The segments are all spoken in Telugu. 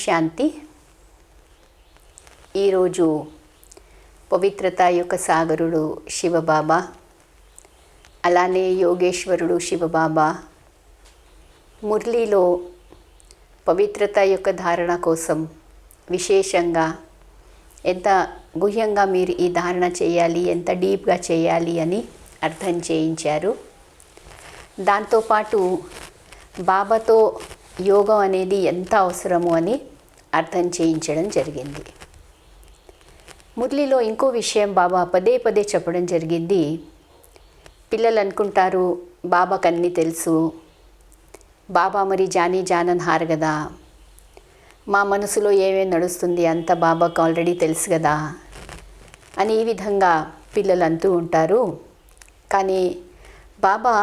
శాంతి. ఈరోజు పవిత్రత యొక్క సాగరుడు శివబాబా, అలానే యోగేశ్వరుడు శివబాబా మురళీలో పవిత్రత యొక్క ధారణ కోసం విశేషంగా ఎంత గుహ్యంగా మీరు ఈ ధారణ చేయాలి, ఎంత డీప్గా చేయాలి అని అర్థం చేయించారు. దాంతోపాటు బాబాతో యోగం అనేది ఎంత అవసరము అని అర్థం చేయించడం జరిగింది. మురళిలో ఇంకో విషయం బాబా పదే పదే చెప్పడం జరిగింది. పిల్లలు అనుకుంటారు బాబాకు అన్నీ తెలుసు, బాబా మరి జానన్ హార్ కదా, మా మనసులో ఏమేమి నడుస్తుంది అంత బాబాకు ఆల్రెడీ తెలుసు కదా అని ఈ విధంగా పిల్లలు అంటూ ఉంటారు. కానీ బాబా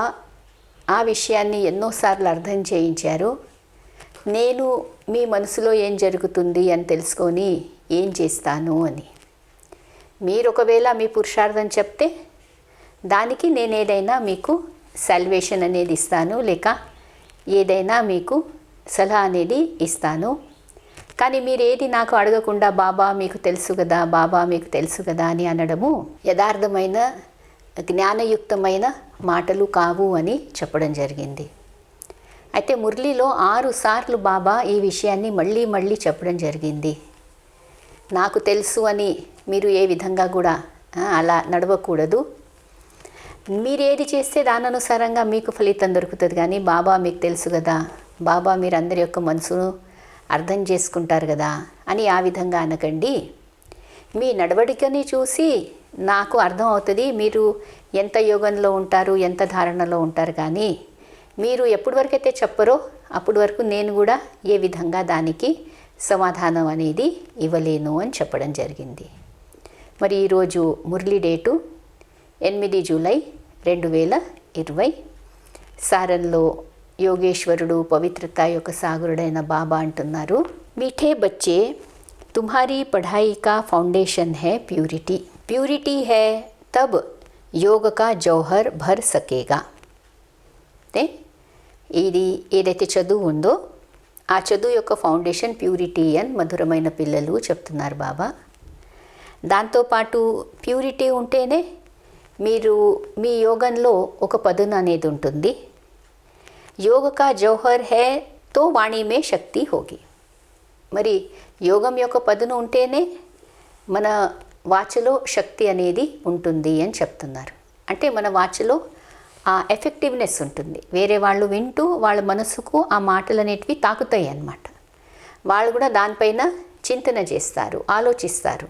ఆ విషయాన్ని ఎన్నోసార్లు అర్థం చేయించారు. నేను మీ మనసులో ఏం జరుగుతుంది అని తెలుసుకొని ఏం చేస్తాను అని. మీరు ఒకవేళ మీ పురుషార్థం చెప్తే దానికి నేను ఏదైనా మీకు సాల్వేషన్ అనేది ఇస్తాను, లేక ఏదైనా మీకు సలహా అనేది ఇస్తాను. కానీ మీరు ఏది నాకు అడగకుండా బాబా మీకు తెలుసు కదా, బాబా మీకు తెలుసు కదా అని అనడము యథార్థమైన జ్ఞానయుక్తమైన మాటలు కావు అని చెప్పడం జరిగింది. అయితే మురళిలో 6 సార్లు బాబా ఈ విషయాన్ని మళ్ళీ చెప్పడం జరిగింది. నాకు తెలుసు అని మీరు ఏ విధంగా కూడా అలా నడవకూడదు. మీరు ఏది చేస్తే దాని అనుసారంగా మీకు ఫలితం దొరుకుతుంది. కానీ బాబా మీకు తెలుసు కదా, బాబా మీరు అందరి యొక్క మనసును అర్థం చేసుకుంటారు కదా అని ఆ విధంగా అనకండి. మీ నడవడికని చూసి నాకు అర్థం అవుతుంది మీరు ఎంత యోగంలో ఉంటారు, ఎంత ధారణలో ఉంటారు. కానీ మీరు ఎప్పటి వరకు అయితే చెప్పరో అప్పటి వరకు నేను కూడా ఏ విధంగా దానికి సమాధానం అనేది ఇవ్వలేను అని చెప్పడం జరిగింది. మరి ఈరోజు మురళి డేటు 8 జూలై 2020. సారంలో యోగేశ్వరుడు పవిత్రత యొక్క సాగరుడైన బాబా అంటున్నారు, మీఠే బच्चे तुम्हारी पढ़ाई का फाउंडेशन है प्यूरिटी, प्यूरिटी है तब योग का जौहर भर सकेगा. ఇది ఏదైతే చదువు ఉందో ఆ చదువు యొక్క ఫౌండేషన్ ప్యూరిటీ అని మధురమైన పిల్లలు చెప్తున్నారు బాబా. దాంతోపాటు ప్యూరిటీ ఉంటేనే మీరు మీ యోగంలో ఒక పదును అనేది ఉంటుంది. యోగ కా జౌహర్ హే తో వాణి మే శక్తి హోగి. మరి యోగం యొక్క పదును ఉంటేనే మన వాచలో శక్తి అనేది ఉంటుంది అని చెప్తున్నారు. అంటే మన వాచలో ఆ ఎఫెక్టివ్నెస్ ఉంటుంది. వేరే వాళ్ళు వింటూ వాళ్ళ మనసుకు ఆ మాటలు అనేటివి తాకుతాయి అన్నమాట. వాళ్ళు కూడా దానిపైన చింతన చేస్తారు, ఆలోచిస్తారు.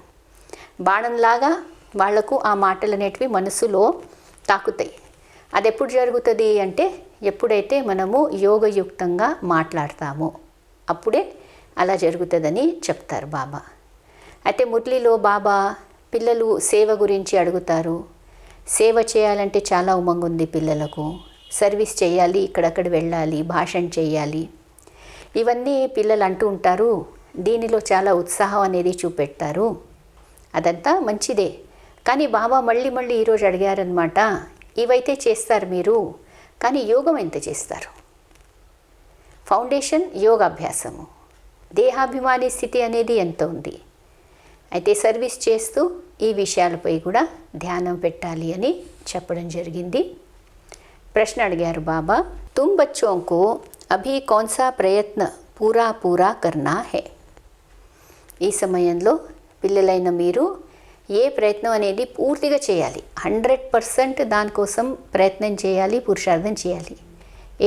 బాణంలాగా వాళ్లకు ఆ మాటలు అనేటివి మనసులో తాకుతాయి. అది ఎప్పుడు జరుగుతుంది అంటే ఎప్పుడైతే మనము యోగయుక్తంగా మాట్లాడతామో అప్పుడే అలా జరుగుతుందని చెప్తారు బాబా. అయితే మురళిలో బాబా పిల్లలు సేవ గురించి అడుగుతారు. సేవ చేయాలంటే చాలా ఉమంగు ఉంది పిల్లలకు. సర్వీస్ చేయాలి, ఇక్కడక్కడ వెళ్ళాలి, భాషణ చేయాలి, ఇవన్నీ పిల్లలు అంటూ ఉంటారు. దీనిలో చాలా ఉత్సాహం అనేది చూపెడతారు. అదంతా మంచిదే. కానీ బాబా మళ్ళీ ఈరోజు అడిగారనమాట, ఇవైతే చేస్తారు మీరు, కానీ యోగం ఎంత చేస్తారు? ఫౌండేషన్ యోగాభ్యాసము, దేహాభిమాని స్థితి అనేది ఎంత ఉంది. అయితే సర్వీస్ చేస్తూ ఈ విషయాలపై కూడా ధ్యానం పెట్టాలి అని చెప్పడం జరిగింది. ప్రశ్న అడిగారు బాబా, తుమ్ బచ్చోं को अभी कौन सा प्रयत्न पूरा करना है. ఈ సమయంలో పిల్లలైన మీరు ఏ ప్రయత్నం అనేది పూర్తిగా చేయాలి, 100% దానికోసం ప్రయత్నం చేయాలి, పురుషార్థం చేయాలి.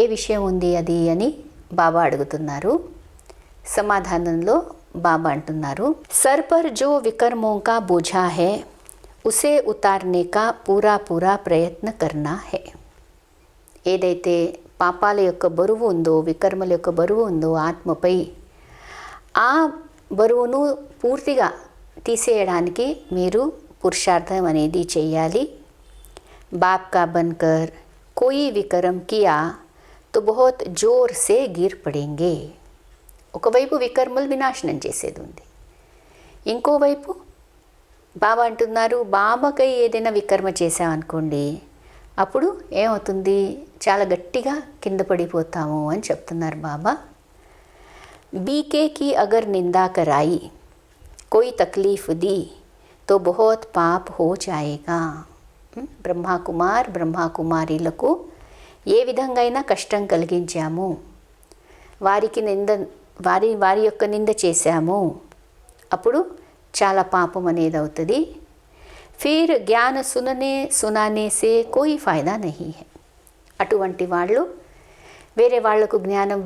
ఏ విషయం ఉంది అది అని బాబా అడుగుతున్నారు. సమాధానంలో బాబా అంటున్నారు, सर पर जो विकर्मों का बोझा है उसे उतारने का पूरा प्रयत्न करना है. ఏదైతే పాపాల యొక్క బరువు ఉందో, వికర్మల యొక్క బరువు ఉందో ఆత్మపై, ఆ బరువును పూర్తిగా తీసేయడానికి మీరు పురుషార్థం అనేది చేయాలి. బాప్ కా బన్కర్ కోయి వికర్మ కియా తో బహుత్ జోర్ సే గిర్ పడేంగే. ఒకవైపు వికర్మలు వినాశనం చేసేది ఉంది, ఇంకోవైపు బాబా అంటున్నారు బాబాకై ఏదైనా వికర్మ చేసామనుకోండి అప్పుడు ఏమవుతుంది, చాలా గట్టిగా కింద పడిపోతాము అని చెప్తున్నారు బాబా. बीके की अगर निंदा कराई कोई तकलीफ़ दी तो बहुत పాప్ हो जाएगा. బ్రహ్మ కుమారీలకు ఏ విధంగా అయినా కష్టం కలిగించాము, వారి యొక్క నింద చేశాము, అప్పుడు చాలా పాపం అనేది అవుతుంది. ఫిర్ జ్ఞాన సునానే సే కోయి ఫాయిదా నహీ హై. అటువంటి వాళ్ళు వేరే వాళ్లకు జ్ఞానం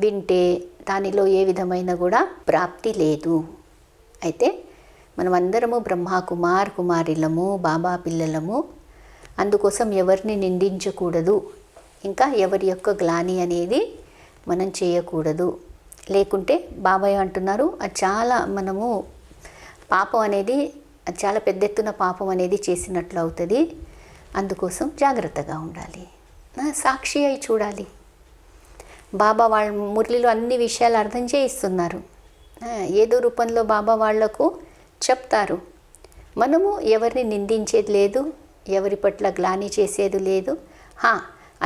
వింటే దానిలో ఏ విధమైన కూడా ప్రాప్తి లేదు. అయితే మనమందరము కుమారిలము, బాబా పిల్లలము. అందుకోసం ఎవరిని నిందించకూడదు, ఇంకా ఎవరి యొక్క గ్లాని అనేది మనం చేయకూడదు. లేకుంటే బాబాయ్ అంటున్నారు అది చాలా మనము పాపం అనేది చాలా పెద్ద ఎత్తున పాపం అనేది చేసినట్లు అవుతుంది. అందుకోసం జాగ్రత్తగా ఉండాలి, సాక్షి అయి చూడాలి. బాబా వాళ్ళ మురళిలో అన్ని విషయాలు అర్థం చేయిస్తున్నారు. ఏదో రూపంలో బాబా వాళ్లకు చెప్తారు. మనము ఎవరిని నిందించేది లేదు, ఎవరి పట్ల గ్లాని చేసేది లేదు.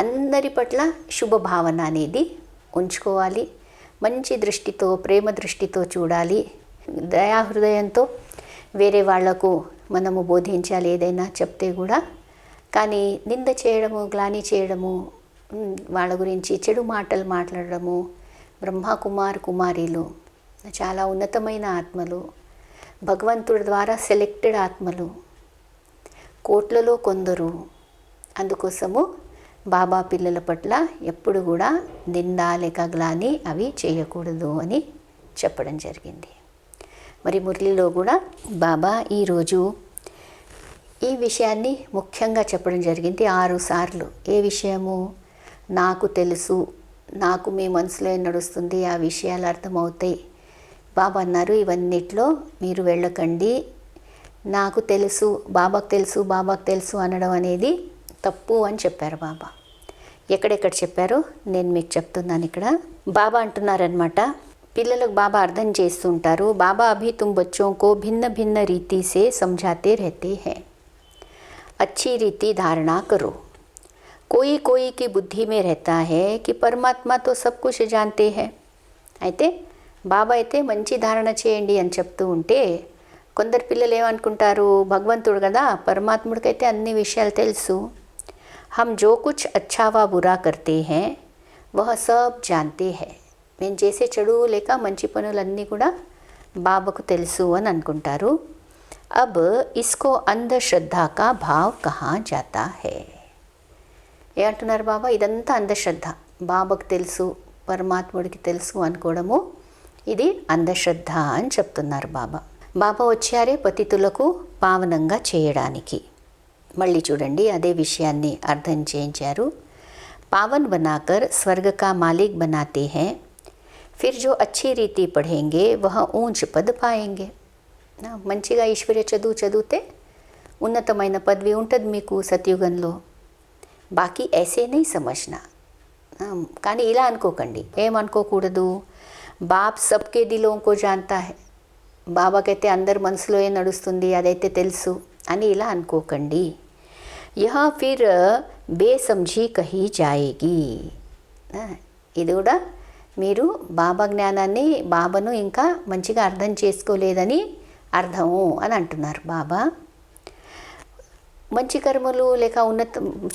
అందరి పట్ల శుభభావన అనేది ఉంచుకోవాలి. మంచి దృష్టితో, ప్రేమ దృష్టితో చూడాలి. దయాహృదయంతో వేరే వాళ్లకు మనము బోధించాలి ఏదైనా చెప్తే కూడా. కానీ నింద చేయడము, గ్లాని చేయడము, వాళ్ళ గురించి చెడు మాటలు మాట్లాడడము, కుమారీలు చాలా ఉన్నతమైన ఆత్మలు, భగవంతుడి ద్వారా సెలెక్టెడ్ ఆత్మలు, కోట్లలో కొందరు. అందుకోసము బాబా పిల్లల పట్ల ఎప్పుడు కూడా నింద లేక గ్లాని అవి చేయకూడదు అని చెప్పడం జరిగింది. మరి మురళిలో కూడా బాబా ఈరోజు ఈ విషయాన్ని ముఖ్యంగా చెప్పడం జరిగింది 6 సార్లు. ఏ విషయము? నాకు తెలుసు, నాకు మీ మనసులో ఏం నడుస్తుంది ఆ విషయాలు అర్థమవుతాయి. బాబా అన్నారు ఇవన్నిట్లో మీరు వెళ్ళకండి, నాకు తెలుసు, బాబాకు తెలుసు అనడం అనేది తప్పు అని చెప్పారు బాబా. ఎక్కడెక్కడ చెప్పారో నేను మీకు చెప్తున్నాను. ఇక్కడ బాబా అంటున్నారనమాట, పిల్లలకు బాబా అర్థం చేస్తుంటారు. బాబా అభి తుమ్ బచ్చోं को भिन्न भिन्न रीति से समझाते रहते हैं. अच्छी रीति धारणा करो. कोई की बुद्धि में रहता है कि परमात्मा तो सब कुछ जानते हैं. అయితే బాబా అయితే మంచి ధారణ చేయండి అని చెప్తూ ఉంటే కొందరు పిల్లలు ఏమనుకుంటారు, భగవంతుడు కదా, పరమాత్ముడికైతే అన్ని విషయాలు తెలుసు. हम जो कुछ अच्छा व बुरा करते हैं वह सब जानते हैं. మేము చేసే చెడు లేక మంచి పనులన్నీ కూడా బాబాకు తెలుసు అని అనుకుంటారు. अब इसको अंधश्रद्धा का भाव कहा जाता है. ఏమంటున్నారు బాబా, ఇదంతా అంధశ్రద్ధ. బాబాకు తెలుసు, పరమాత్ముడికి తెలుసు అనుకోవడము ఇది అంధశ్రద్ధ అని చెప్తున్నారు బాబా. బాబా వచ్చారే పతితులకు పావనంగా చేయడానికి. మళ్ళీ చూడండి అదే విషయాన్ని అర్థం చేయించారు. పావన్ బనాకర్ స్వర్గ కా మాలిక్ బనాతే हैं, फिर जो अच्छी रीति पढ़ेंगे वह ऊंच पद पाएंगे. మంచిగా ఈశ్వర్య చదివితే ఉన్నతమైన పదవి ఉంటుంది మీకు సత్యుగంలో. బాకీ ऐसे नहीं समझना. కానీ ఇలా అనుకోకండి, ఏమనుకోకూడదు, బాప్ సబ్కే దిలోంకో జాంతా హై, బాబాకైతే అందరి మనసులో ఏం నడుస్తుంది అదైతే తెలుసు అని ఇలా అనుకోకండి. యహా ఫిర్ బేసంఝీ కహీ జాయేగి. ఇది కూడా మీరు బాబా జ్ఞానాన్ని, బాబాను ఇంకా మంచిగా అర్థం చేసుకోలేదని అర్థము అని అంటున్నారు బాబా. మంచి కర్మలు లేక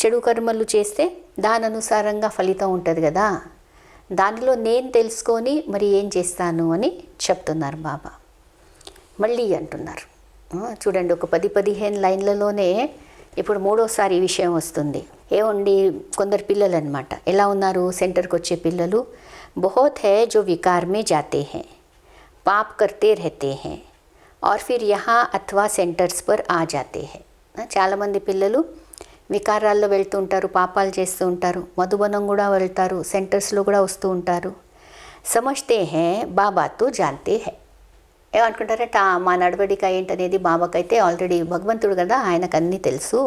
చెడు కర్మలు చేస్తే దాని అనుసారంగా ఫలితం ఉంటుంది కదా, దానిలో నేను తెలుసుకొని మరి ఏం చేస్తాను అని చెప్తున్నారు బాబా. మళ్ళీ అంటున్నారు, చూడండి ఒక 10-15 లైన్లలోనే ఇప్పుడు 3వసారి ఈ విషయం వస్తుంది. ఏమండి కొందరు పిల్లలు అనమాట ఎలా ఉన్నారు, సెంటర్కి వచ్చే పిల్లలు, बहुत है जो विकार में जाते हैं, पाप करते रहते हैं और फिर यहाँ अथवा सेंटर्स पर आ जाते हैं. చాలామంది పిల్లలు వికారాల్లో వెళ్తూ ఉంటారు, పాపాలు చేస్తూ ఉంటారు, మధుబనం కూడా వెళ్తారు, సెంటర్స్లో కూడా వస్తూ ఉంటారు. సమజ్తే హే బాబా తో జాన్తే హే. ఏమనుకుంటారట, మా నడవడిక ఏంటనేది బాబాకైతే ఆల్రెడీ భగవంతుడు కదా, ఆయనకు అన్నీ తెలుసు.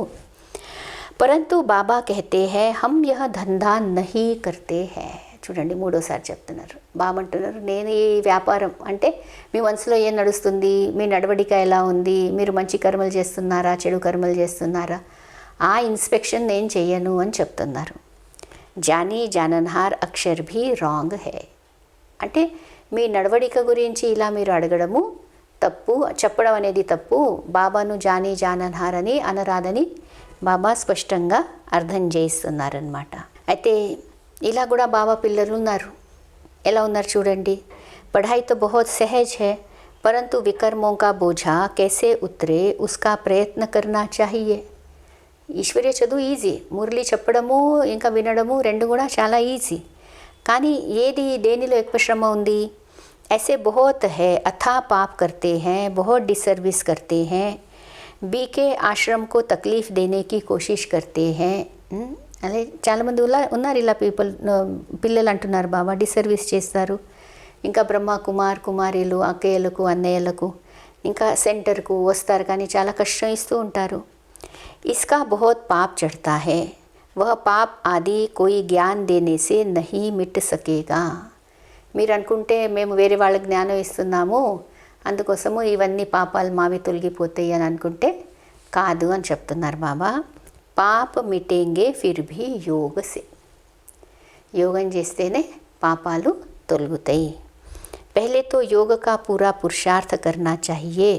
పరంతు బాబా కహతే హే హమ్ యహ ధంధా నహీ కర్తే హే. చూడండి 3వసారి చెప్తున్నారు. బాబా అంటున్నారు నేను ఈ వ్యాపారం అంటే మీ మనసులో ఏం నడుస్తుంది, మీ నడవడిక ఎలా ఉంది, మీరు మంచి కర్మలు చేస్తున్నారా, చెడు కర్మలు చేస్తున్నారా, ఆ ఇన్స్పెక్షన్ నేను చెయ్యను అని చెప్తున్నారు. జానీ జానన్హార్ అక్షర్ భీ రాంగ్ హే అంటే మీ నడవడిక గురించి ఇలా మీరు అడగడము తప్పు, చెప్పడం అనేది తప్పు. బాబాను జానీ జానన్హారని అనరాదని బాబా స్పష్టంగా అర్థం చేస్తున్నారనమాట. అయితే ఇలా కూడా బాబా పిల్లలు ఉన్నారు. ఎలా ఉన్నారు చూడండి. పढ़ाई तो बहुत सहज है, परंतु विकर्मों का बोझा कैसे उतरे उसका प्रयत्न करना चाहिए. ఈశ్వర్య చదువు ఈజీ, మురళి చెప్పడము ఇంకా వినడము రెండు కూడా చాలా ఈజీ. కానీ ఏది దేనిలో ఎక్కువ శ్రమ ఉంది? ऐसे बहुत है, अथाह पाप करते हैं, बहुत डिसर्विस करते हैं, बीके आश्रम को तकलीफ़ देने की कोशिश करते हैं. అదే చాలామంది ఉన్నారు ఇలా పిల్లలు అంటున్నారు బాబా డిసర్వీస్ చేస్తారు. ఇంకా బ్రహ్మ కుమారీలు అక్కయ్యలకు అన్నయ్యలకు ఇంకా సెంటర్కు వస్తారు కానీ చాలా కష్టం ఇస్తూ ఉంటారు. इसका बहुत पाप चढ़ता है, वह पाप आदि कोई ज्ञान देने से नहीं मिट सकेगा. మీరు అనుకుంటే మేము వేరే వాళ్ళకి జ్ఞానం ఇస్తున్నాము అందుకోసము ఇవన్నీ పాపాలు మావి తొలగిపోతాయి అని అనుకుంటే కాదు అని చెప్తున్నారు బాబా. పాప మిటేంగే ఫిర్ భీ యోగ సే, యోగం చేస్తేనే పాపాలు తొలగుతాయి. पहले तो योग का पूरा पुरुषार्थ करना चाहिए,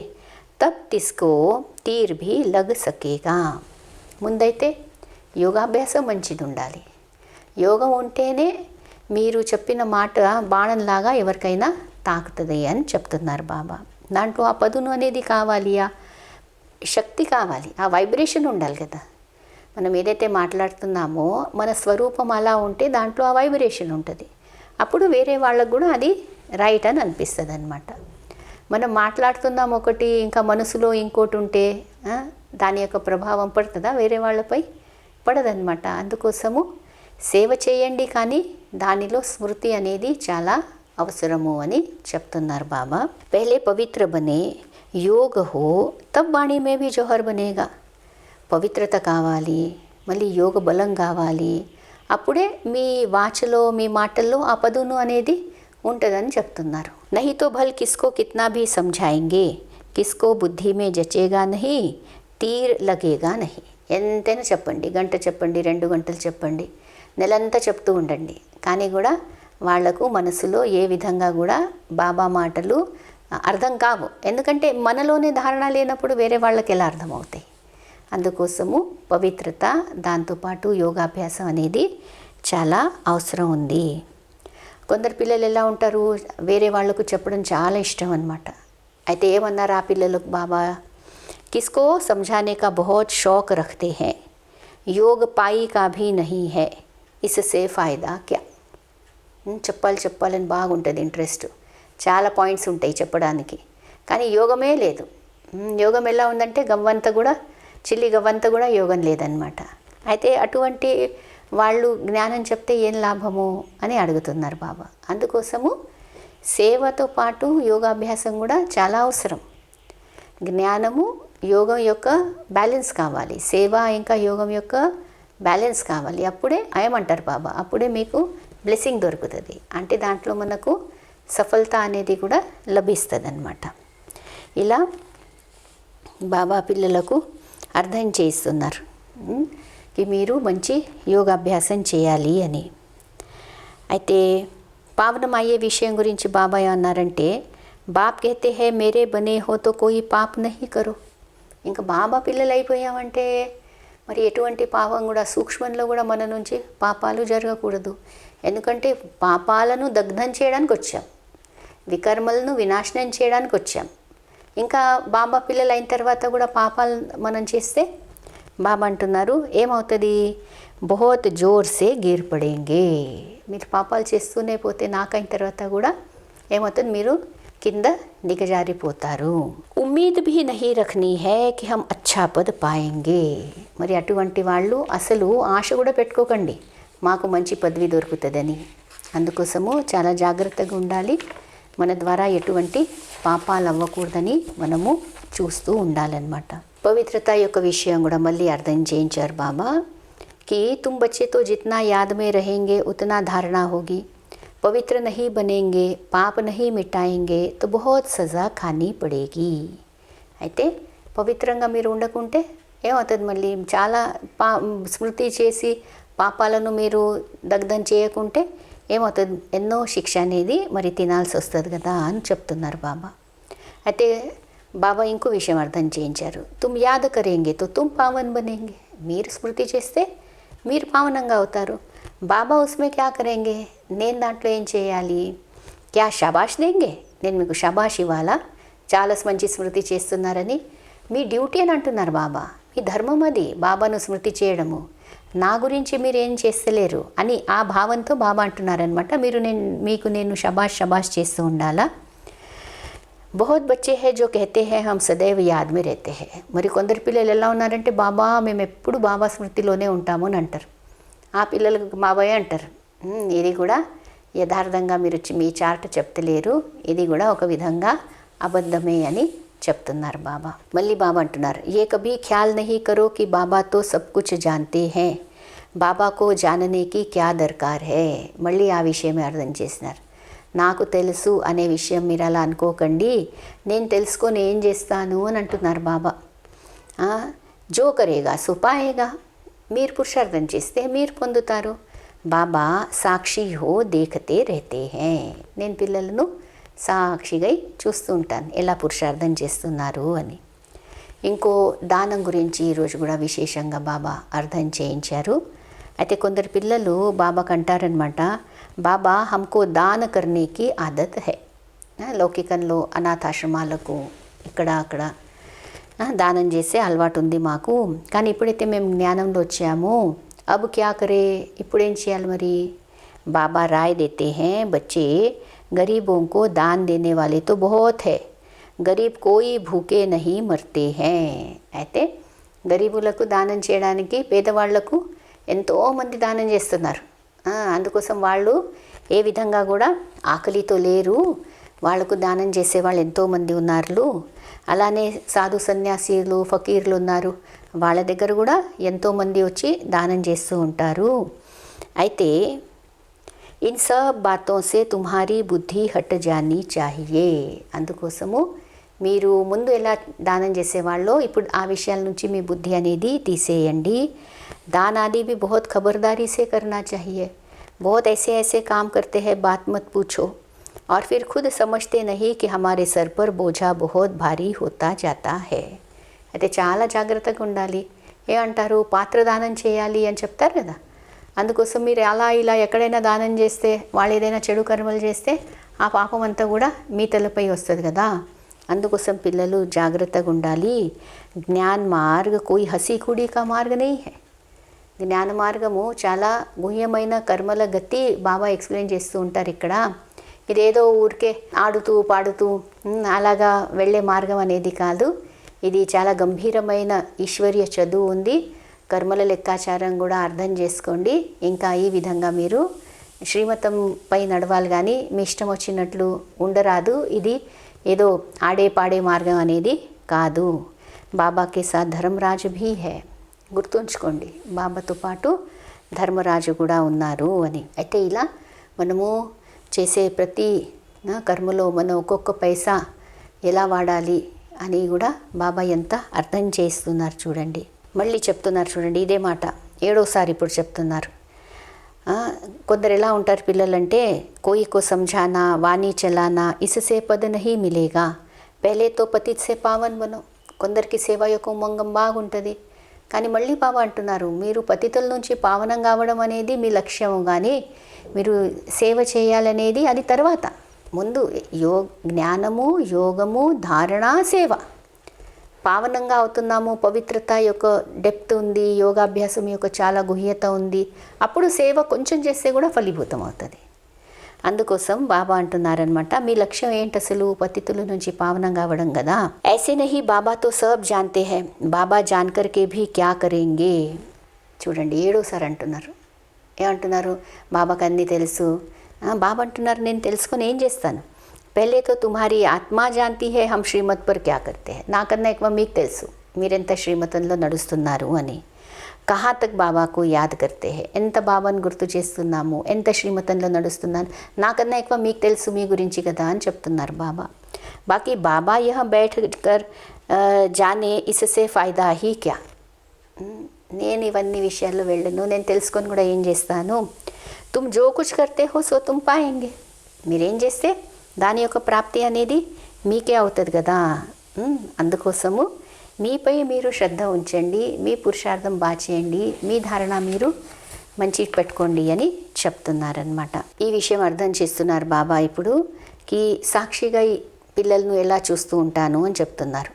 तब तिसको तीर भी लग सकेगा. ముందైతే యోగాభ్యాసం మంచిది ఉండాలి. యోగం ఉంటేనే మీరు చెప్పిన మాట బాణంలాగా ఎవరికైనా తాకుతుంది అని చెప్తున్నారు బాబా. దాంట్లో ఆ పదును అనేది కావాలి, ఆ శక్తి కావాలి, ఆ వైబ్రేషన్ ఉండాలి కదా. మనం ఏదైతే మాట్లాడుతున్నామో మన స్వరూపం అలా ఉంటే దాంట్లో ఆ వైబ్రేషన్ ఉంటుంది. అప్పుడు వేరే వాళ్ళకు కూడా అది రైట్ అని అనిపిస్తుంది అనమాట. మనం మాట్లాడుతున్నాం ఒకటి ఇంకా మనసులో ఇంకోటి ఉంటే దాని యొక్క ప్రభావం పడుతుందా వేరే వాళ్ళపై? పడదనమాట. అందుకోసము సేవ చేయండి కానీ దానిలో స్మృతి అనేది చాలా అవసరము అని చెప్తున్నారు బాబా. పహలే పవిత్ర బనే, యోగ హో తబ్ వాణి మే భీ జోహర్ బనేగా. పవిత్రత కావాలి, మళ్ళీ యోగ బలం కావాలి. అప్పుడే మీ వాచలో మీ మాటల్లో ఆ పదును అనేది ఉంటుందని చెప్తున్నారు. నహీ తో భల్ కిస్కో కిత్నా భీ సమझाएंगे, కిస్కో బుద్ధి మే జచేగా నహీ, తీర్ లగేగా నహీ. ఎంతైనా చెప్పండి, గంట చెప్పండి, 2 గంటలు చెప్పండి, నెలంతా చెప్తూ ఉండండి, కానీ కూడా వాళ్లకు మనసులో ఏ విధంగా కూడా బాబా మాటలు అర్థం కావు. ఎందుకంటే మనలోనే ధారణ లేనప్పుడు వేరే వాళ్ళకి ఎలా అర్థమవుతాయి? అందుకోసము పవిత్రత దాంతోపాటు యోగాభ్యాసం అనేది చాలా అవసరం ఉంది. కొందరు పిల్లలు ఎలా ఉంటారు, వేరే వాళ్లకు చెప్పడం చాలా ఇష్టం అన్నమాట. అయితే ఏమన్నారు ఆ పిల్లలకు బాబా? किसको समझाने का बहुत शौक़ रखते हैं, योग पाई का भी नहीं है, इससे फ़ायदा क्या. చెప్పాలని బాగుంటుంది, ఇంట్రెస్ట్, చాలా పాయింట్స్ ఉంటాయి చెప్పడానికి, కానీ యోగమే లేదు. యోగం ఎలా ఉందంటే గవ్వంత కూడా, చిల్లి గవ్వంత కూడా యోగం లేదనమాట. అయితే అటువంటి వాళ్ళు జ్ఞానం చెప్తే ఏం లాభము అని అడుగుతున్నారు బాబా. అందుకోసము సేవతో పాటు యోగాభ్యాసం కూడా చాలా అవసరం. జ్ఞానము యోగం యొక్క బ్యాలెన్స్ కావాలి, సేవ ఇంకా యోగం యొక్క బ్యాలెన్స్ కావాలి. అప్పుడే ఏమంటారు బాబా, అప్పుడే మీకు బ్లెస్సింగ్ దొరుకుతుంది. అంటే దాంట్లో మనకు సఫలత అనేది కూడా లభిస్తుంది అన్నమాట. ఇలా బాబా పిల్లలకు అర్థం చేస్తున్నారు మీరు మంచి యోగాభ్యాసం చేయాలి అని. అయితే పావనమయ్యే విషయం గురించి బాబా అన్నారంటే, బాప్ कहते हैं मेरे बने हो तो कोई पाप नहीं करो. ఇంకా బాబా పిల్లలు అయిపోయామంటే మరి ఎటువంటి పాపం కూడా, సూక్ష్మంలో కూడా మన నుంచి పాపాలు జరగకూడదు. ఎందుకంటే పాపాలను దగ్ధం చేయడానికి వచ్చాం, వికర్మలను వినాశనం చేయడానికి వచ్చాం. ఇంకా బాబా పిల్లలు అయిన తర్వాత కూడా పాపాలు మనం చేస్తే బాబా అంటున్నారు ఏమవుతుంది, బహుత్ జోర్ సే గిర్ పడేంగే. మీరు పాపాలు చేస్తూనే పోతే నాకైన తర్వాత కూడా ఏమవుతుంది, మీరు కింద దిగజారిపోతారు. ఉమ్మీద్ భీ నహీ రఖనీ హై కి హమ్ అచ్చా పద్ పాయేంగే. మరి అటువంటి వాళ్ళు అసలు ఆశ కూడా పెట్టుకోకండి మాకు మంచి పదవి దొరుకుతుందని. అందుకోసము చాలా జాగ్రత్తగా ఉండాలి. మన ద్వారా ఎటువంటి పాపాలు అవ్వకూడదని మనము చూస్తూ ఉండాలన్నమాట. పవిత్రత యొక్క విషయం కూడా మళ్ళీ అర్థం చేయించారు బాబా. कि तुम बच्चे तो जितना याद में रहेंगे उतना धारणा होगी, पवित्र नहीं बनेंगे, पाप नहीं मिटाएंगे तो बहुत सज़ा खानी पड़ेगी. అయితే పవిత్రంగా మీరు ఉండకుంటే ఏమవుతుంది, మళ్ళీ చాలా స్మృతి చేసి పాపాలను మీరు దగ్ధం చేయకుంటే ఏమవుతుంది, ఎన్నో శిక్ష అనేది మరి తినాల్సి వస్తుంది కదా అని చెప్తున్నారు బాబా. అయితే బాబా ఇంకో విషయం అర్థం చేయించారు. తుమ్ యాద కరేంగే తో తుమ్ పావన్ బనేంగే. మీరు స్మృతి చేస్తే మీరు పావనంగా అవుతారు. బాబా ఉస్మే క్యా కరేంగే, నేను దాంట్లో ఏం చేయాలి? క్యా షాబాష్ దేంగే, నేను మీకు షాబాష్ ఇవ్వాలా చాలా మంచి స్మృతి చేస్తున్నారని? మీ డ్యూటీ అని అంటున్నారు బాబా. మీ ధర్మం అది బాబాను స్మృతి చేయడము. నా గురించి మీరు ఏం చేస్తలేరు అని ఆ భావంతో బాబా అంటున్నారనమాట. మీకు నేను షబాష్ షబాష్ చేస్తూ ఉండాలా. బహుత్ బచ్చే హై జో కహతే హై హమ్ సదైవ్ యాద్ మే रहते हैं. మరి కొందరు పిల్లలు ఎలా ఉన్నారంటే, బాబా మేము ఎప్పుడు బాబా స్మృతిలోనే ఉంటాము అని అంటారు. ఆ పిల్లలకు బాబాయ్ అంటారు. ఇది కూడా యథార్థంగా మీరు మీ చార్ట్ చెప్తలేరు, ఇది కూడా ఒక విధంగా అబద్ధమే అని చెప్తున్నారు బాబా. మళ్ళీ బాబా అంటున్నారు, ఏ కభీ ఖ్యాల్ నహీ కరో కి బాబా తో సబ్ కుచ్ జాన్తే హై, బాబా కో జాననే కి క్యా దర్కార్ హై. మళ్ళీ ఆ విషయమే అర్థం చేసినారు. నాకు తెలుసు అనే విషయం మీరు అలా అనుకోకండి, నేను తెలుసుకొని ఏం చేస్తాను అని అంటున్నారు బాబా. జో కరేగా సో పాయేగా, మీరు పురుషార్థం చేస్తే మీరు పొందుతారు. బాబా సాక్షి హో దేఖతే రహతే హై. నేను పిల్లలను సాక్షిగా చూస్తూ ఉంటాను ఎలా పురుషార్థం చేస్తున్నారు అని. ఇంకో దానం గురించి ఈరోజు కూడా విశేషంగా బాబా అర్థం చేయించారు. అయితే కొందరు పిల్లలు బాబాకు అంటారనమాట, బాబా హమ్కో దాన కర్నేకి ఆదత్ హై. లౌకికంలో అనాథాశ్రమాలకు ఇక్కడ అక్కడ దానం చేసే అలవాటు ఉంది మాకు, కానీ ఇప్పుడైతే మేము జ్ఞానంలో వచ్చాము, అబ్ క్యా కరే, ఇప్పుడేం చేయాలి మరి? బాబా రాయ్ దేతే హై, బచ్చే गरीबों को दान देने वाले तो बहुत है, गरीब कोई भूखे नहीं मरते हैं. అయితే గరీబులకు దానం చేయడానికి పేదవాళ్లకు ఎంతోమంది దానం చేస్తున్నారు. అందుకోసం వాళ్ళు ఏ విధంగా కూడా ఆకలితో లేరు, వాళ్లకు దానం చేసేవాళ్ళు ఎంతోమంది ఉన్నారు. అలానే సాధు సన్యాసీలు ఫకీర్లు ఉన్నారు, వాళ్ళ దగ్గర కూడా ఎంతోమంది వచ్చి దానం చేస్తూ ఉంటారు. అయితే ఇన్ సబ్ బాతోं से तुम्हारी బుద్ధి హట్ జానీ చాహియే. అందుకోసము మీరు ముందు ఎలా దానం చేసేవాళ్ళో ఇప్పుడు ఆ విషయాల నుంచి మీ బుద్ధి అనేది తీసేయండి. दान आदि भी बहुत खबरदारी से करना चाहिए. बहुत ऐसे ऐसे काम करते हैं, बात मत पूछो, और फिर खुद समझते नहीं कि हमारे सर पर बोझा बहुत भारी होता जाता है. అయితే చాలా జాగ్రత్తగా ఉండాలి. ఏమంటారు, పాత్ర దానం చేయాలి అని చెప్తారు కదా, అందుకోసం మీరు అలా ఇలా ఎక్కడైనా దానం చేస్తే, వాళ్ళు ఏదైనా చెడు కర్మలు చేస్తే ఆ పాపం అంతా కూడా మీ తలపై వస్తుంది కదా. అందుకోసం పిల్లలు జాగ్రత్తగా ఉండాలి. జ్ఞాన మార్గ కోయి హసీ కుడి కా మార్గ నహీ హై. జ్ఞాన మార్గము చాలా గుహ్యమైన కర్మల గతి బాబా ఎక్స్ప్లెయిన్ చేస్తూ ఉంటారు ఇక్కడ. ఇదేదో ఊరికే ఆడుతూ పాడుతూ అలాగా వెళ్ళే మార్గం అనేది కాదు. ఇది చాలా గంభీరమైన ఈశ్వర్య చదువు ఉంది. కర్మల లెక్కాచారం కూడా అర్థం చేసుకోండి. ఇంకా ఈ విధంగా మీరు శ్రీమతంపై నడవాలి, కానీ మీ ఇష్టం వచ్చినట్లు ఉండరాదు. ఇది ఏదో ఆడే పాడే మార్గం అనేది కాదు. బాబాకే సాత్ ధర్మరాజు భీ హై. గుర్తుంచుకోండి, బాబాతో పాటు ధర్మరాజు కూడా ఉన్నారు అని. అయితే ఇలా మనము చేసే ప్రతి కర్మలో మనం ఒక్కొక్క పైసా ఎలా వాడాలి అని కూడా బాబా ఎంత అర్థం చేస్తున్నారు చూడండి. మళ్ళీ చెప్తున్నారు చూడండి, ఇదే మాట 7వసారి ఇప్పుడు చెప్తున్నారు. కొందరు ఎలా ఉంటారు పిల్లలంటే, కోయి కో సంఝానా వాణి చలానా ఇససే పద నహీ మిలేగా, పెహలే తో పతిత్ సే పావన్ బనో. కొందరికి సేవ యొక్క ఉమంగం బాగుంటుంది, కానీ మళ్ళీ బాబా అంటున్నారు, మీరు పతితుల నుంచి పావనం కావడం అనేది మీ లక్ష్యము, కానీ మీరు సేవ చేయాలనేది అది తర్వాత. ముందు జ్ఞానము, యోగము, ధారణ, సేవ. పావనంగా అవుతున్నాము, పవిత్రత యొక్క డెప్త్ ఉంది, యోగాభ్యాసం యొక్క చాలా గుహ్యత ఉంది, అప్పుడు సేవ కొంచెం చేస్తే కూడా ఫలీభూతం అవుతుంది. అందుకోసం బాబా అంటున్నారనమాట, మీ లక్ష్యం ఏంటి అసలు? పతితుల నుంచి పావనం కావడం కదా. ఐసే నహీ బాబాతో సబ్ జాన్తే హై, బాబా జాన్కర్ కే భీ క్యా కరేంగే. చూడండి 7వసారి అంటున్నారు. ఏమంటున్నారు? బాబాకి అన్నీ తెలుసు. బాబా అంటున్నారు, నేను తెలుసుకొని ఏం చేస్తాను? పహలే తో తుమ్హారీ ఆత్మా జాంతీ హై, హమ్ శ్రీమత్ పర్ క్యా కర్తే హై. నాకన్నా ఎక్కువ మీకు తెలుసు మీరెంత శ్రీమతంలో నడుస్తున్నారు అని. కహా తక్ బాబాకు యాద్ కర్తే హై, ఎంత బాబాను గుర్తు చేస్తున్నాము, ఎంత శ్రీమతంలో నడుస్తున్నాను, నాకన్నా ఎక్కువ మీకు తెలుసు మీ గురించి కదా అని చెప్తున్నారు బాబా. బాకీ బాబా యహ బైఠ్ కర్ జానే ఇససే ఫాయిదా హీ క్యా. నేను ఇవన్నీ విషయాల్లో వెళ్ళను, నేను తెలుసుకొని కూడా ఏం చేస్తాను? तुम जो कुछ करते हो సో तुम पाएंगे. మీరేం చేస్తే దాని యొక్క ప్రాప్తి అనేది మీకే అవుతుంది కదా. అందుకోసము మీపై మీరు శ్రద్ధ ఉంచండి, మీ పురుషార్థం బాగా చేయండి, మీ ధారణ మీరు మంచి పెట్టుకోండి అని చెప్తున్నారనమాట. ఈ విషయం అర్థం చేస్తున్నారు బాబా ఇప్పుడు, కి సాక్షిగా ఈ పిల్లలను ఎలా చూస్తూ ఉంటాను అని చెప్తున్నారు.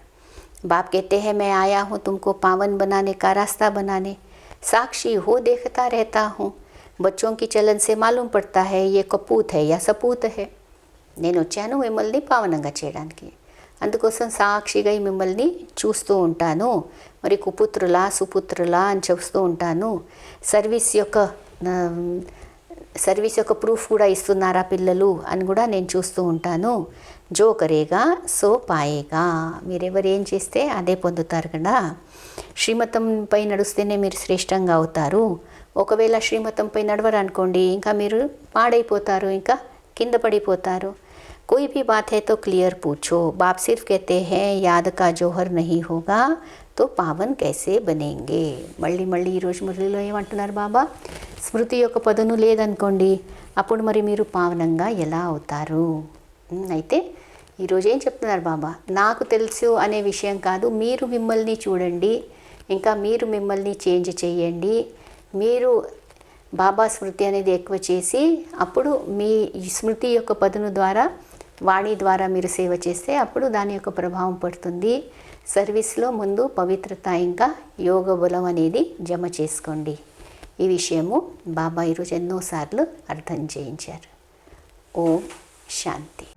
बाप कहते हैं मैं आया हूँ तुमको पावन बनाने का रास्ता बनाने, साक्षी हो देखता रहता हूँ. बच्चों की चलन से मालूम पड़ता है ये कपूत है या सपूत है. నేను వచ్చాను మిమ్మల్ని పావనంగా చేయడానికి, అందుకోసం సాక్షిగా మిమ్మల్ని చూస్తూ ఉంటాను. మరి కుపుత్రులా సుపుత్రులా అని చూస్తూ ఉంటాను. సర్వీస్ యొక్క ప్రూఫ్ కూడా ఇస్తున్నారా పిల్లలు అని కూడా నేను చూస్తూ ఉంటాను. జో కరేగా సో పాయేగా, మీరెవరు ఏం చేస్తే అదే పొందుతారు కదా. శ్రీమతంపై నడుస్తేనే మీరు శ్రేష్టంగా అవుతారు. ఒకవేళ శ్రీమతంపై నడవరనుకోండి ఇంకా మీరు పాడైపోతారు, ఇంకా కింద పడిపోతారు. कोई भी बात है तो क्लियर पूछो. बाप सिर्फ कहते हैं याद का जोहर नहीं होगा तो पावन कैसे बनेंगे. మళ్ళీ మళ్ళీ ఈరోజు మురళిలో ఏమంటున్నారు బాబా, స్మృతి యొక్క పదును లేదనుకోండి అప్పుడు మరి మీరు పావనంగా ఎలా అవుతారు. అయితే ఈరోజు ఏం చెప్తున్నారు బాబా, నాకు తెలుసు అనే విషయం కాదు, మీరు మిమ్మల్ని చూడండి, ఇంకా మీరు మిమ్మల్ని చేంజ్ చేయండి. మీరు బాబా స్మృతి అనేది ఎక్కువ చేసి అప్పుడు మీ స్మృతి యొక్క పదును ద్వారా వాణి ద్వారా మీరు సేవ చేస్తే అప్పుడు దాని యొక్క ప్రభావం పడుతుంది. సర్వీస్లో ముందు పవిత్రత ఇంకా యోగ బలం అనేది జమ చేసుకోండి. ఈ విషయము బాబా ఈరోజు ఎన్నోసార్లు అర్థం చేయించారు. ఓం శాంతి.